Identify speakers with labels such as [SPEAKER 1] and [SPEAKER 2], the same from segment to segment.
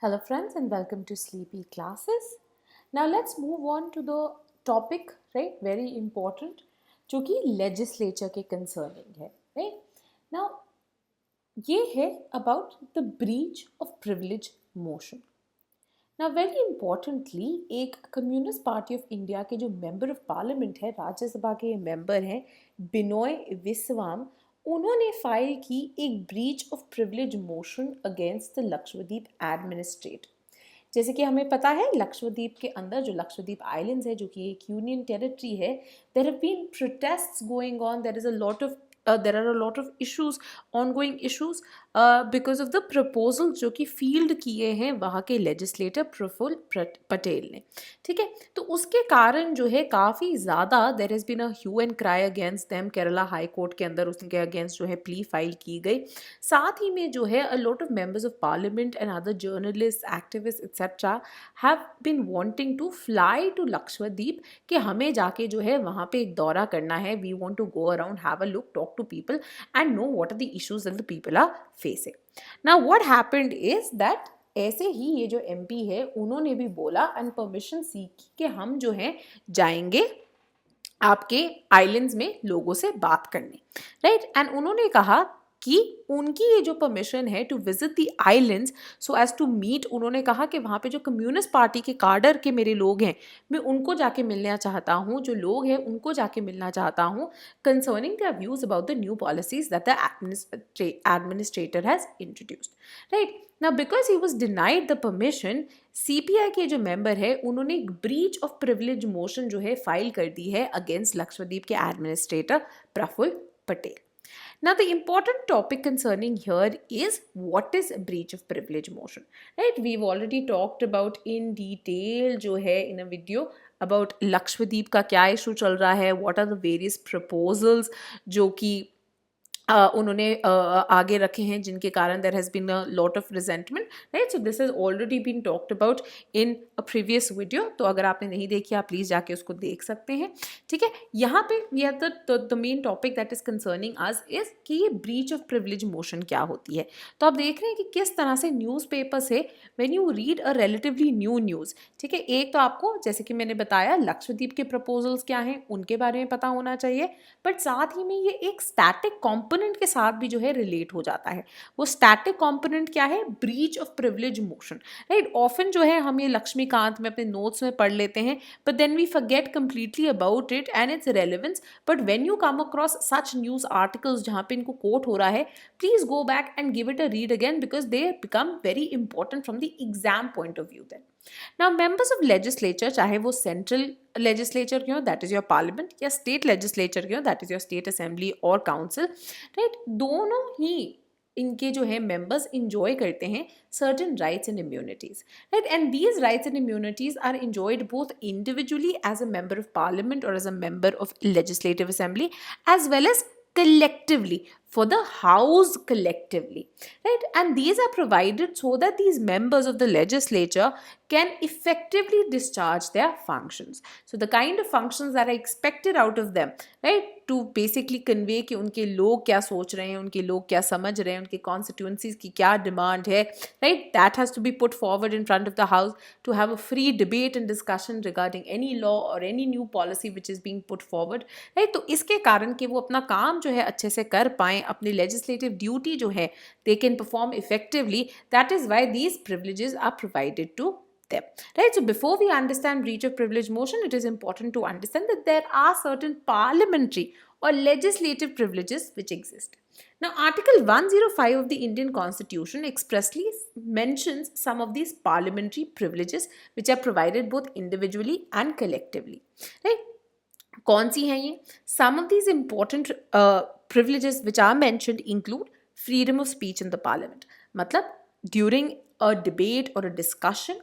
[SPEAKER 1] Hello friends and welcome to Sleepy Classes. Now let's move on to the topic, right? Very important, जो कि legislature के concerning है, right? Now ये है about the breach of privilege motion. Now very importantly, एक communist party of India के जो member of parliament है, राज्यसभा के मेंबर हैं बिनोय विश्वाम, उन्होंने फाइल की एक breach of privilege motion against the Lakshadweep administrate. जैसे कि हमें पता है लक्षद्वीप के अंदर जो लक्षद्वीप आइलैंड्स है, जो कि एक यूनियन टेरिटरी है, there have been protests going on, there are a lot of issues, ongoing issues because of the proposal जो कि फील्ड किए हैं वहाँ के लेजिस्लेटर प्रफुल्ल पटेल ने। ठीक है, तो उसके कारण जो है काफ़ी ज़्यादा there has been a hue and cry against them. Kerala high court के अंदर उसके अगेंस्ट जो है प्ली फाइल की गई। साथ ही में जो है a lot of members of parliament and other journalist, activist etcetera have been wanting to fly to Lakshadweep कि हमें जाके जो है वहाँ पे एक दौरा करना है। We want to go around, have a look, talk to people and know what are the issues that the people are facing. Now what happened is that ऐसे ही ये जो एमपी है उन्होंने भी बोला एंड परमिशन सीखी कि हम जो है जाएंगे आपके आइलैंड्स में लोगों से बात करने, राइट। एंड उन्होंने कहा कि उनकी ये जो परमिशन है to visit the islands so as to meet, उन्होंने कहा कि वहाँ पे जो कम्युनिस्ट पार्टी के कार्डर के मेरे लोग हैं मैं उनको जाके मिलना चाहता हूँ, जो लोग हैं उनको जाके मिलना चाहता हूँ concerning their views about the new policies that the administrator has introduced, right. Now because he was denied the permission, CPI के जो मेंबर है उन्होंने एक ब्रीच ऑफ प्रिविलेज मोशन जो है फाइल कर दी है अगेंस्ट लक्षद्वीप के administrator Praful Patel. Now, the important topic concerning here is what is a breach of privilege motion, right? We've already talked about in detail जो है in a video about Lakshadweep का क्या issue चल रहा है, what are the various proposals जो कि उन्होंने आगे रखे हैं जिनके कारण there has been a lot of resentment, right. So this has already been talked about in a previous video, तो अगर आपने नहीं देखी आप प्लीज़ जाके उसको देख सकते हैं। ठीक है, यहाँ पे we are the main topic that is concerning us is कि ये ब्रीच ऑफ प्रिविलेज मोशन क्या होती है। तो आप देख रहे हैं कि किस तरह से न्यूज़पेपर से when you read a relatively new news, ठीक है, एक तो आपको जैसे कि मैंने बताया लक्षद्वीप के प्रपोजल्स क्या हैं उनके बारे में पता होना चाहिए, बट साथ ही में ये एक स्टैटिक कॉम्पोनेंट के साथ भी जो है रिलेट हो जाता है। वो स्टैटिक कंपोनेंट क्या है? Breach of privilege motion, right. Often जो है हम ये लक्ष्मीकांत में अपने नोट्स में पढ़ लेते हैं, but then we forget completely about it and its relevance. But when you come across such news articles जहाँ पे इनको कोट हो रहा है, please go back and give it a read again because they become very important from the exam point of view then. Now, members of legislature, चाहे वो central legislature क्यों, that is your parliament, या state legislature क्यों, that is your state assembly और council, right, दोनों ही इनके जो है members enjoy करते हैं certain rights and immunities, right, and these rights and immunities are enjoyed both individually as a member of parliament or as a member of legislative assembly as well as collectively for the house collectively, right, and these are provided so that these members of the legislature can effectively discharge their functions. So the kind of functions that are expected out of them, right, to basically convey कि उनके लोग क्या सोच रहे हैं, उनके लोग क्या समझ रहे हैं, उनके constituencies की क्या demand है, right, that has to be put forward in front of the house to have a free debate and discussion regarding any law or any new policy which is being put forward, right। तो इसके कारण कि वो अपना काम जो है अच्छे से कर पाएं, अपनी legislative duty जो है they can perform effectively, that is why these privileges are provided to them, right। So before we understand breach of privilege motion, it is important to understand that there are certain parliamentary or legislative privileges which exist. Now, Article 105 of the Indian Constitution expressly mentions some of these parliamentary privileges which are provided both individually and collectively, right। कौन सी हैं ये? Some of these important privileges which are mentioned include freedom of speech in the parliament. मतलब during a debate or a discussion,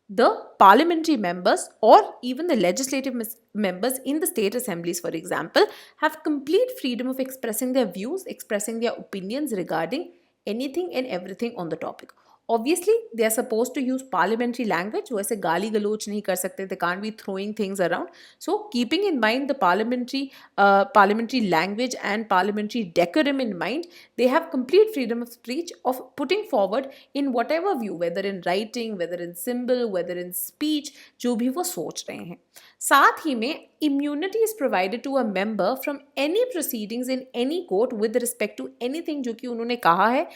[SPEAKER 1] the parliamentary members or even the legislative members in the state assemblies, for example, have complete freedom of expressing their views, expressing their opinions regarding anything and everything on the topic. Obviously, they are supposed to use parliamentary language. वैसे गाली गलोच नहीं कर सकते. They can't be throwing things around. So, keeping in mind the parliamentary language and parliamentary decorum in mind, they have complete freedom of speech of putting forward in whatever view, whether in writing, whether in symbol, whether in speech, जो भी वो सोच रहे हैं. साथ ही में immunity is provided to a member from any proceedings in any court with respect to anything जो कि उन्होंने कहा है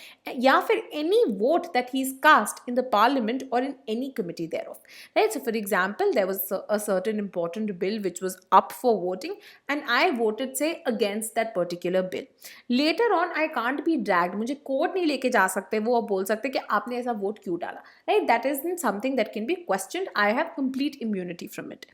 [SPEAKER 1] या फिर any vote that he is cast in the parliament or in any committee thereof. Right? So for example, there was a certain important bill which was up for voting and I voted say against that particular bill. Later on I can't be dragged. मुझे court नहीं लेके जा सकते वो और बोल सकते कि आपने ऐसा वोट क्यों डाला. Right? That isn't something that can be questioned. I have complete immunity from it.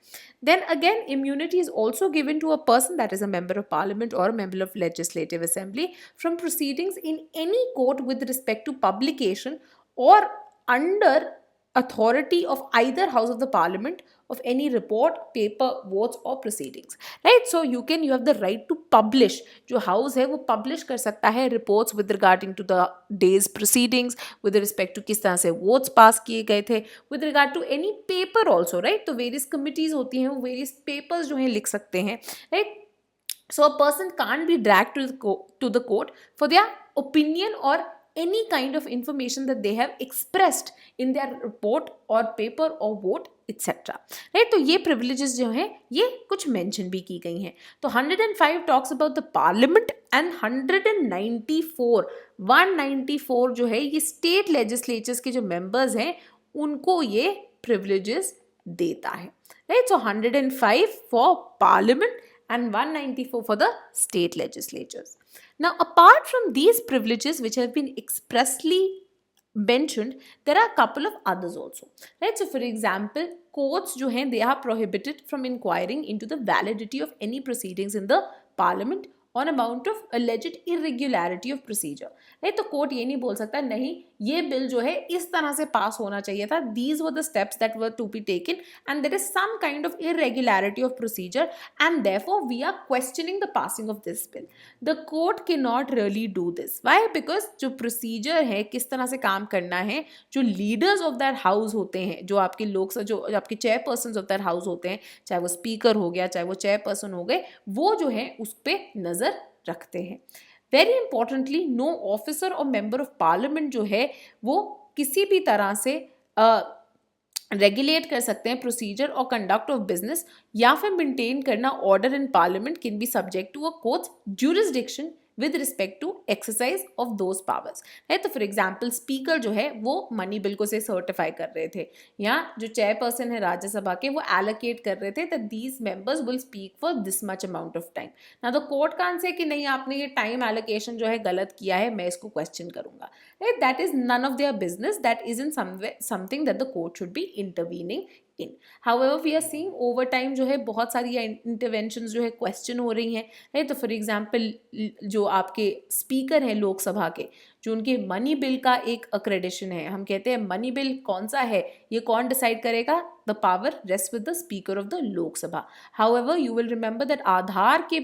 [SPEAKER 1] Then again, immunity is also given to a person that is a member of parliament or a member of legislative assembly from proceedings in any court with respect to publication or under authority of either house of the parliament of any report, paper, votes or proceedings. Right? So you have the right to publish. जो house है वो publish कर सकता है reports with regarding to the day's proceedings, with respect to किस तरह से votes pass किए गए थे, with regard to any paper also, right? तो various committees होती हैं, वो various papers जो हैं लिख सकते हैं, right? So a person can't be dragged to the court for their opinion or any kind of information that they have expressed in their report or paper or vote etc. Right? तो ये privileges जो हैं ये कुछ mention भी की गई हैं. तो 105 talks about the parliament and 194 जो है ये state legislatures के जो members हैं उनको ये privileges देता है. Right? So 105 for parliament and 194 for the state legislatures. Now, apart from these privileges which have been expressly mentioned, there are a couple of others also. Right? So, for example, courts जो हैं, they are prohibited from inquiring into the validity of any proceedings in the parliament on amount of alleged irregularity of procedure. Right? तो court ये नहीं बोल सकता नहीं ये bill जो है इस तरह से पास होना चाहिए था. These were the steps that were to be taken and there is some kind of irregularity of procedure and therefore we are questioning the passing of this bill. The court cannot really do this. Why? Because जो procedure है किस तरह से काम करना है, जो leaders of that house होते हैं, जो आपके लोग जो आपके chairpersons of that house होते हैं, चाहे वो speaker हो गया, चाहे वो chairperson हो गए, वो जो है उस पर नज़र रखते हैं. वेरी इंपॉर्टेंटली नो ऑफिसर और मेंबर ऑफ पार्लियामेंट जो है वो किसी भी तरह से रेगुलेट कर सकते हैं प्रोसीजर और कंडक्ट ऑफ बिजनेस या फिर मेंटेन करना order in parliament can be subject to a court's jurisdiction with respect to exercise of those powers. है तो फॉर एग्जाम्पल स्पीकर जो है वो मनी बिल को से सर्टिफाई कर रहे थे या जो चेयरपर्सन है राज्यसभा के वो एलोकेट कर रहे थे that these members will speak for this much amount of time. ना तो कोर्ट कान से कि नहीं आपने ये टाइम एलोकेशन जो है गलत किया है मैं इसको क्वेश्चन करूंगा. That is none of their business. That is in something that the court should be intervening in. However, we are seeing over time जो है बहुत सारी interventions जो है question हो रही हैं. right? तो for example जो आपके speaker हैं लोकसभा के जो उनके मनी बिल का एक accreditation है, हम कहते हैं मनी बिल कौन सा है ये कौन डिसाइड करेगा? The power rests with the speaker of the Lok Sabha. However, you will remember that आधार के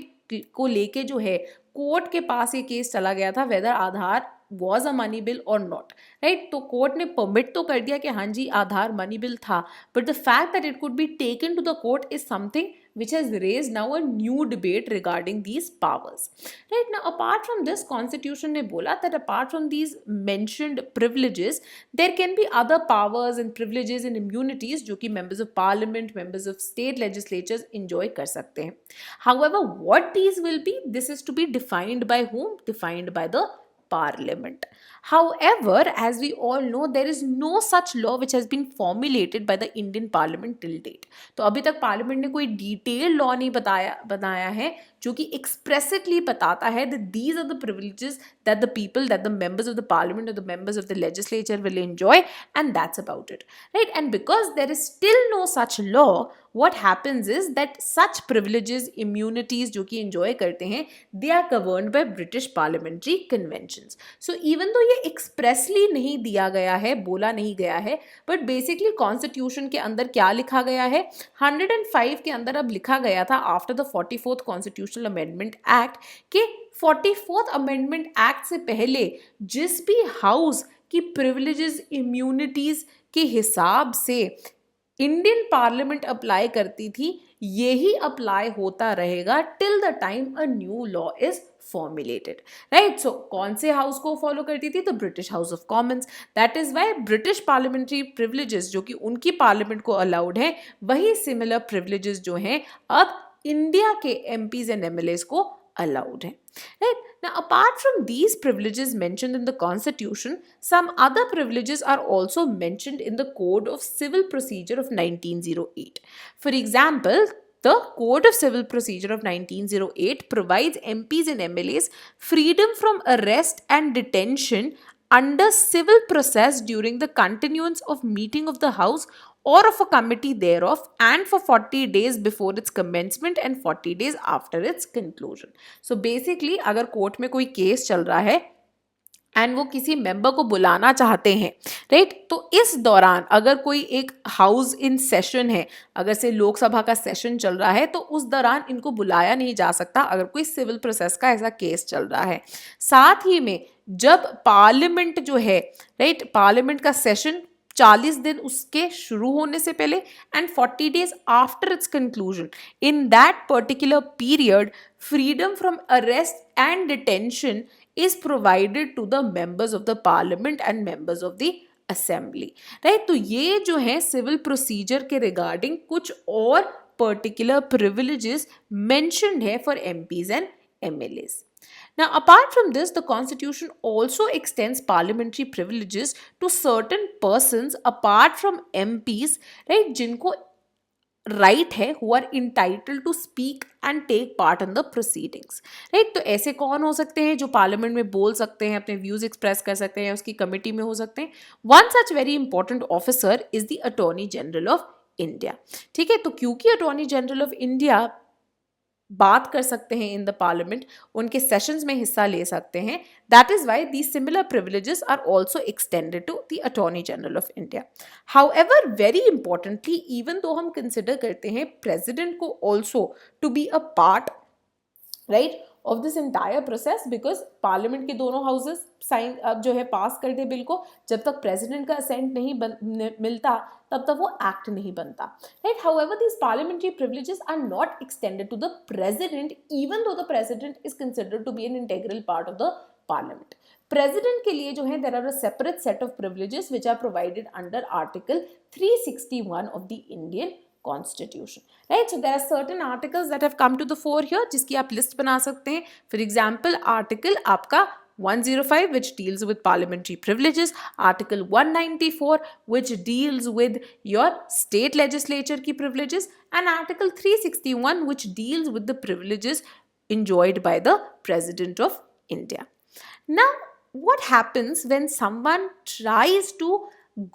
[SPEAKER 1] को लेके जो है कोर्ट के पास ये केस चला गया था whether Aadhaar was a money bill or not. Right? तो कोर्ट ने परमिट तो कर दिया कि हाँ जी आधार मनी बिल था, but the fact that it could be taken to the court is something which has raised now a new debate regarding these powers. Right? Now, apart from this, Constitution ने बोला that apart from these mentioned privileges, there can be other powers and privileges and immunities जो कि members of parliament, members of state legislatures enjoy कर सकते हैं. However, what these will be, this is to be defined by whom? Defined by the Parliament. However, as we all know, there is no such law which has been formulated by the Indian Parliament till date. तो अभी तक Parliament ने कोई detailed law नहीं बनाया है जो कि explicitly बताता है that these are the privileges that the people, that the members of the Parliament or the members of the legislature will enjoy, and that's about it. Right? And because there is still no such law, what happens is that such privileges, immunities जो कि enjoy करते हैं, they are governed by British Parliamentary Conventions. So even though ये expressly नहीं दिया गया है, बोला नहीं गया है, but basically Constitution के अंदर क्या लिखा गया है? 105 के अंदर अब लिखा गया था after the 44th Constitutional Amendment Act कि 44th Amendment Act से पहले जिस भी हाउस कि प्रिविलेजेस इम्यूनिटीज के हिसाब से इंडियन पार्लियामेंट अप्लाई करती थी, यही अप्लाई होता रहेगा till the time a new law is formulated, right. So कौन से हाउस को फॉलो करती थी? तो British House of Commons. That is why British parliamentary privileges जो कि उनकी पार्लियामेंट को अलाउड है, वही सिमिलर प्रिविलेजेस जो हैं अब इंडिया के एमपीज एंड एमएलएस को allowed है, right. Now apart from these privileges mentioned in the constitution, some other privileges are also mentioned in the Code of Civil Procedure of 1908. For example, the Code of Civil Procedure of 1908 provides MPs and MLAs freedom from arrest and detention under civil process during the continuance of meeting of the House or of a committee thereof, and for 40 days before its commencement and 40 days after its conclusion. So basically अगर court में कोई case चल रहा है and वो किसी member को बुलाना चाहते हैं, राइट, तो इस दौरान अगर कोई एक हाउस इन सेशन है, अगर से लोकसभा का सेशन चल रहा है, तो उस दौरान इनको बुलाया नहीं जा सकता अगर कोई सिविल प्रोसेस का ऐसा केस चल रहा है. साथ ही में जब पार्लियामेंट जो है, राइट, पार्लियामेंट का सेशन 40 दिन उसके शुरू होने से पहले and 40 days after it's conclusion, in that particular period freedom from arrest and detention is provided to the members of the parliament and members of the assembly, right. तो ये जो है सिविल प्रोसीजर के रिगार्डिंग कुछ और particular privileges mentioned है for MPs and MLAs. Now, apart from this, the Constitution also extends parliamentary privileges to certain persons apart from MPs, right, जिनको right है, who are entitled to speak and take part in the proceedings, right. तो ऐसे कौन हो सकते हैं जो parliament में बोल सकते हैं, अपने व्यूज एक्सप्रेस कर सकते हैं, उसकी कमिटी में हो सकते हैं? One such very important officer is the attorney general of India, ठीक है. तो क्योंकि अटॉर्नी जनरल ऑफ इंडिया बात कर सकते हैं इन द पार्लियामेंट, उनके सेशंस में हिस्सा ले सकते हैं, that is why these similar privileges are also extended to the attorney general of India. However very importantly, even though हम कंसिडर करते हैं प्रेसिडेंट को also to be a part, right, of this entire process, because parliament के दोनों houses sign अब जो है पास कर दे बिल को, जब तक प्रेसिडेंट का असेंट नहीं मिलता तब तक वो एक्ट नहीं बनता, right. However these parliamentary privileges are not extended to the president, even though the president is considered to be an integral part of the parliament. President के लिए जो है there are a separate set of privileges which are provided under article 361 of the Indian Constitution, right. So there are certain articles that have come to the fore here, जिसकी आप list बना सकते हैं. For example, article आपका 105 which deals with parliamentary privileges, article 194 which deals with your state legislature की privileges, and article 361 which deals with the privileges enjoyed by the president of India. Now what happens when someone tries to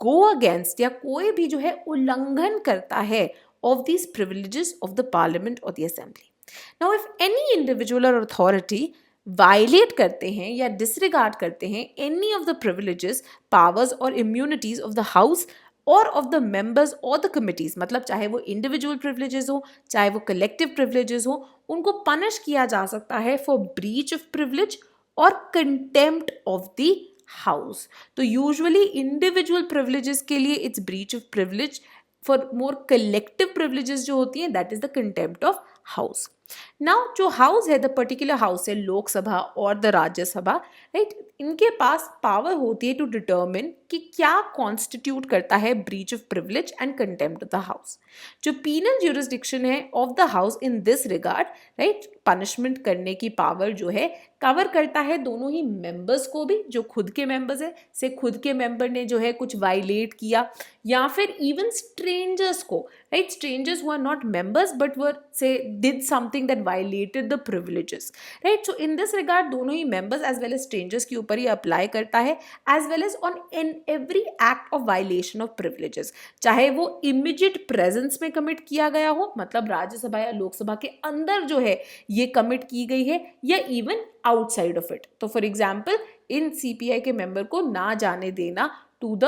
[SPEAKER 1] go against, या कोई भी जो है उल्लंघन करता है of these privileges of the parliament or the assembly? Now if any individual or authority violate करते हैं या disregard करते हैं any of the privileges, powers or immunities of the house or of the members or the committees, मतलब चाहे वो individual privileges हो, चाहे वो collective privileges हो, उनको punish किया जा सकता है for breach of privilege or contempt of the house. तो यूजुअली इंडिविजुअल प्रिविलेजेस के लिए it's breach of privilege, for more collective privileges जो होती हैं that is the contempt of house. Now जो हाउस है, द पर्टिकुलर हाउस है लोकसभा और द राज्यसभा, राइट, इनके पास पावर होती है टू डिटर्मिन कि क्या कॉन्स्टिट्यूट करता है breach of privilege and contempt of the house. जो पीनल ज्यूरिसडिक्शन है of the house in this regard, right, punishment करने की पावर जो है कवर करता है दोनों ही मेंबर्स को भी, जो खुद के मेंबर्स है, से खुद के मेंबर ने जो है कुछ वायलेट किया, या फिर इवन स्ट्रेंजर्स को, right, strangers who are not members but वर से did something that violated the privileges, right. So in this regard दोनों ही members as well as strangers के ऊपर ही अप्लाई करता है, as well as on in every act of violation of privileges, चाहे वो इमीडिएट प्रेजेंस में कमिट किया गया हो, मतलब राज्यसभा या लोकसभा के अंदर जो है ये कमिट की गई है, या इवन आउटसाइड ऑफ इट. तो फॉर एग्जाम्पल इन CPI के मेंबर को ना जाने देना to the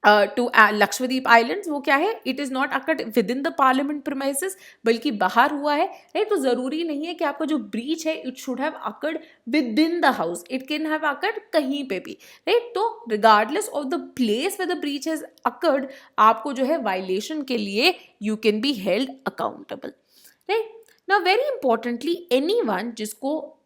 [SPEAKER 1] to Lakshadweep islands, वो क्या है, it is not occurred within the parliament premises, बल्कि बाहर हुआ है, राइट। तो ज़रूरी नहीं है कि आपका जो ब्रीच है it should have occurred within the house, it can have occurred कहीं पे भी, राइट। तो regardless of the place where the breach has occurred, आपको जो है वायलेशन के लिए you can be held accountable, right. Now very importantly, anyone जिसको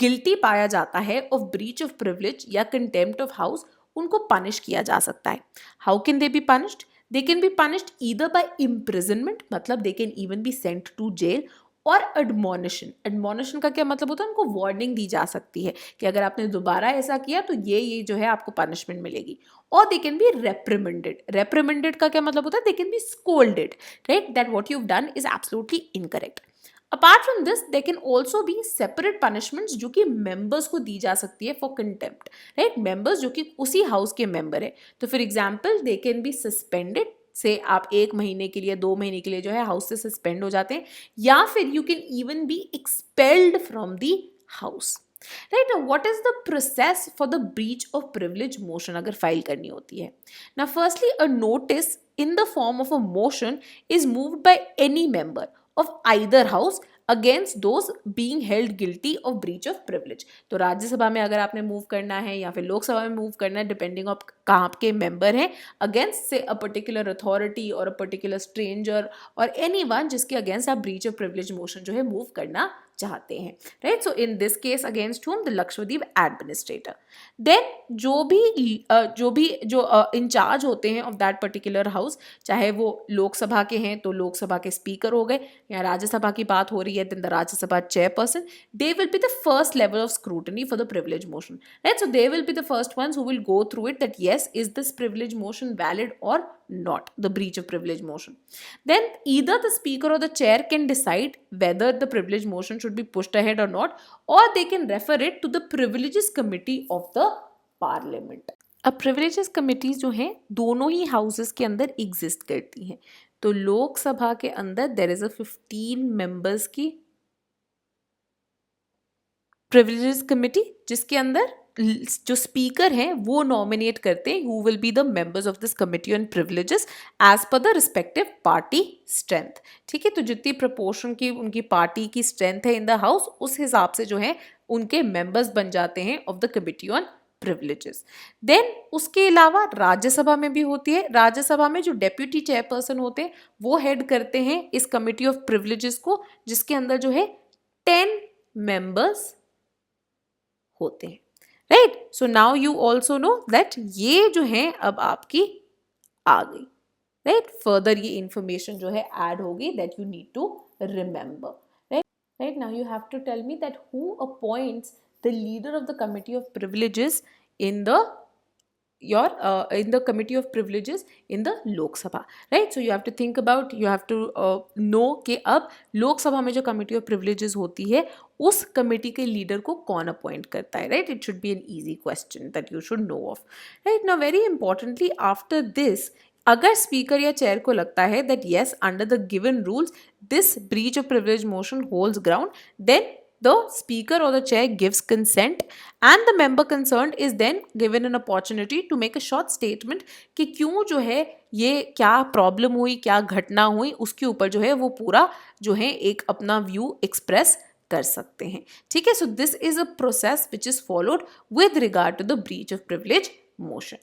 [SPEAKER 1] गिल्टी पाया जाता है ऑफ ब्रीच ऑफ प्रिविलेज या कंटेम्प्ट ऑफ हाउस, उनको पनिश किया जा सकता है। How can they be punished? They can be punished either by imprisonment, मतलब they can even be sent to jail, और एडमोनिशन। एडमोनिशन का क्या मतलब होता है? उनको वार्निंग दी जा सकती है कि अगर आपने दोबारा ऐसा किया तो ये जो है आपको पनिशमेंट मिलेगी। और दे कैन बी रेप्रिमेंडेड। रेप्रिमेंडेड का क्या मतलब होता है? दे can B scolded, right, that what you have done is absolutely incorrect. Apart from this they can also be separate punishments जो कि मेंबर्स को दी जा सकती है फॉर कंटेम्प्ट, राइट। मेंबर्स जो कि उसी हाउस के मेंबर है, तो for example they can be suspended, से आप 1 महीने के लिए 2 महीने के लिए जो है हाउस से सस्पेंड हो जाते हैं, या फिर you can even B expelled from the house, right. Now what is the process for the breach of privilege motion अगर फाइल करनी होती है? Now firstly a notice in the form of a motion is moved by any member of either house against those being held guilty of breach of privilege। तो राज्यसभा में अगर आपने move करना है या फिर लोकसभा में मूव करना है, डिपेंडिंग ऑफ कहाँ के मेंबर हैं, अगेंस्ट से अ पर्टिकुलर अथॉरिटी और अ पर्टिकुलर स्ट्रेंजर और एनीवन जिसके अगेंस्ट आप ब्रीच ऑफ प्रिविलेज मोशन जो है मूव करना चाहते हैं, right. So in this case against whom? The Lakshadweep administrator. Then जो भी इंचार्ज होते हैं ऑफ दैट पर्टिकुलर हाउस, चाहे वो लोकसभा के हैं तो लोकसभा के स्पीकर हो गए, या राज्यसभा की बात हो रही है then the Rajya Sabha chairperson, they will be the first level of scrutiny for the privilege motion, right. So they will be the first ones who will go through it that yes, is this privilege motion valid or not, the breach of privilege motion. Then either the speaker or the chair can decide whether the privilege motion should be pushed ahead or not, or they can refer it to the privileges committee of the parliament. अब privileges committees जो हैं दोनों ही houses के अंदर exist करती हैं। तो लोकसभा के अंदर there is a 15 members की privileges committee, जिसके अंदर जो स्पीकर हैं वो नॉमिनेट करते हैं who will be the members of this committee on privileges as per the respective party strength, ठीक है। तो जितनी प्रपोर्शन की उनकी पार्टी की स्ट्रेंथ है इन द हाउस, उस हिसाब से जो है उनके मेंबर्स बन जाते हैं of the committee on privileges. Then उसके अलावा राज्यसभा में भी होती है। राज्यसभा में जो डेप्यूटी चेयरपर्सन होते हैं वो हेड करते हैं इस कमिटी ऑफ प्रिविलेजेस को, जिसके अंदर जो है 10 मेंबर्स होते हैं, right. So now you also know that ये जो है अब आपकी आ गई, राइट। फर्दर ये इंफॉर्मेशन जो है ऐड होगी that you need to remember, right. Now you have to tell me that who appoints the leader of the committee of privileges in the committee of privileges in the Lok Sabha, right? So you have to think about, you have to know कि अब लोक सभा में जो committee of privileges होती है उस committee के leader को कौन appoint करता है, right? It should be an easy question that you should know of, right? Now very importantly after this, अगर स्पीकर या चेयर को लगता है that yes under the given rules this breach of privilege motion holds ground, then the speaker or the chair gives consent and the member concerned is then given an opportunity to make a short statement कि क्यों जो है ये क्या problem हुई, क्या घटना हुई, उसके ऊपर जो है वो पूरा जो है एक अपना व्यू एक्सप्रेस कर सकते हैं, ठीक है। So this is a process which is followed with regard to the breach of privilege motion.